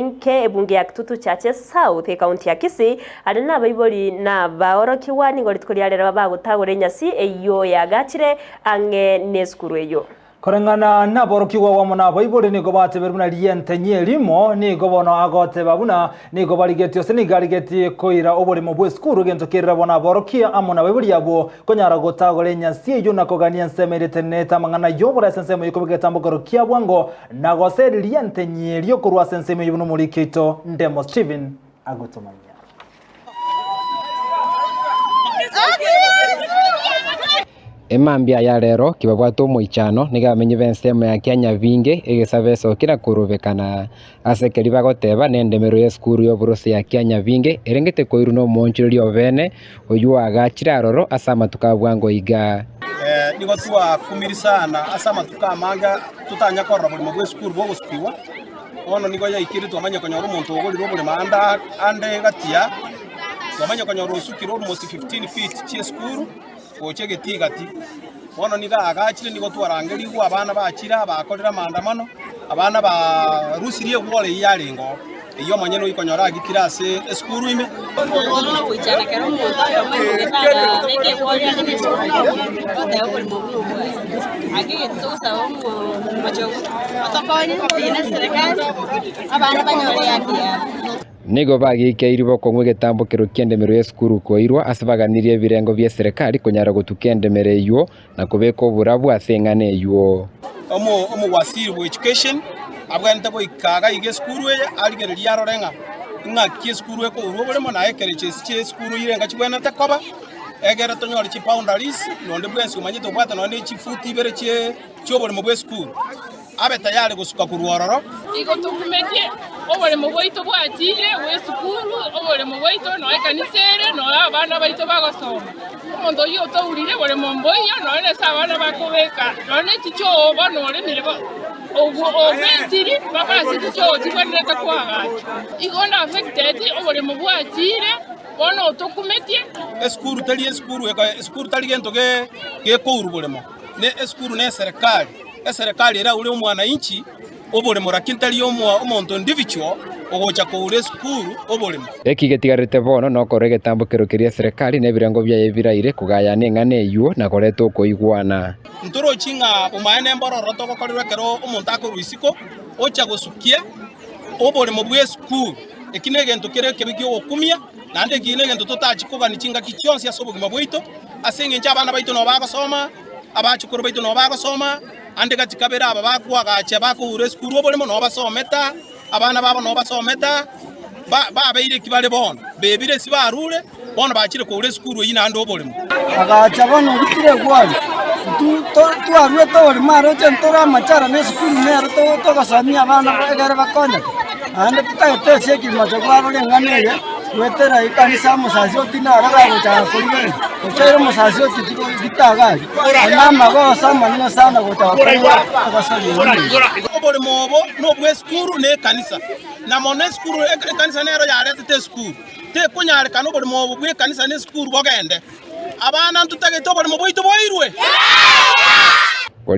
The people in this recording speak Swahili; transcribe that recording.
Nke ebunge ya Kitutu Churches South county ya Kisii ari na baibori na baorokiwa ni goritkuliarera bagutagure nyasi eyo yagachire ange neskuru eyo korengana na borokiwa wamona baibori ni gobate beruna liente nyelimo ni gobono agote babuna ni gobarigetio senigarigeti koira obori mobwe skuru gento kirira bona borokia amona baibori yabo konyara gotagure nyasi eyo nakogania nsemerete neta mangana yobora sensemo yikobigeta mbogorokia bwango na goseri liente nyelio kurwa sensemo yuno mulikito ndemo Steven agotomanya Emambia ya rero kibabwato moichano nigamenye bensemo ya Kenya vinge egesabeso kira kurubekana asekeri bagoteba nendemero ya skuru yo burose ya Kenya vinge erengete koiru no monchiri obene oyu agachira roro asama tukabwango iga nigo tuwa kumiri sana asama tukamanga tutanya korra buli mugwe skuru bo guspiwa ono nigo ya ikiri twamanya konyoro umuntu ogori robule manda ande gatia twamanya konyoro usukiro almost 15 feet chi skuru oche gati bono niga agachire nigo twarangerigu abana bachira bakorera maandamano abana ba rusirie gwole yaringo iyo manyeno ikonyora agikirase skuru ime ono kuichana kero muntu amageta neke gwole ni ote okoli mubu agitusa omu macho atapanye bine serikali abana banyore yakia nigo bagikeiribo kongwe getambo kero kendemero ya skuru koirwa asabaganirie birengo bya serikali konyara gutukendemere yo na kubeko burabu asengane yo omo wasiri wa education abwante ko ikaga ige skuru ye aligereria rorenga nga ki skuru ko urobole na ekereche chi skuru irenga chibwana takoba egera tonyori chi boundaries nonde bwensi umanyito bwata nonde chi futi bere chi chobole mo bwe skuru abe tayari gusuka kuruororo igo tukumetie obole mu bwaito bwatire we skuru obole mu bwaito no ekanisere no abana baito bagosoma omuntu yo tawurire bole mu mboya no ene sabana bakobeka no ne ticho bano le mirebo obensiri bakasi ticho tiboneka kwagacho igo na affected obole mu bwatire bono tukumetie skuru tali gento ge kouru bolemo ne skuru ne serikali era ule umwana inchi obole morakintali omuntu individual ogocha ko ule skuru obole ekigetigarite bono no korege tambukero kiria serikali ne birango bya ebiraire kugaya nengane yuo na koreto koigwana ntoro chinga umaene mbororo to kokorwe kero omuntu akoruisiko ocha gosukia obole mobwe skuru ekine gento kere kebigyo okumia nande kine gento totachikoga ni chinga kichonsi asobogima bwito asenge nchaba baito no bagosoma abachukuru baito no bagosoma ande gatikabera aba bakwaga bako ure skuru obole no basometa abana babo no basometa babeire kibale bono bebire sibarure bono bachire ko ure skuru yina ande obole agacha bono bitire gwali tu arwe to ore maro chentora machara ne skuru ne to gasamia abana egere bakonda ande tutayete seki machagwaro lenganeye wetera ikanisa musasio tinara gacha kulibere ochero musasio titiko gitaga anama go sama nina sana gotawapeleka akasali obole mobo no bwe skuru ne kanisa na mone skuru kanisa nero ya te skuru te kunyare kanu obole mobo bwe kanisa ne skuru bogende abana ntutagete obole mobo ito boirwe ko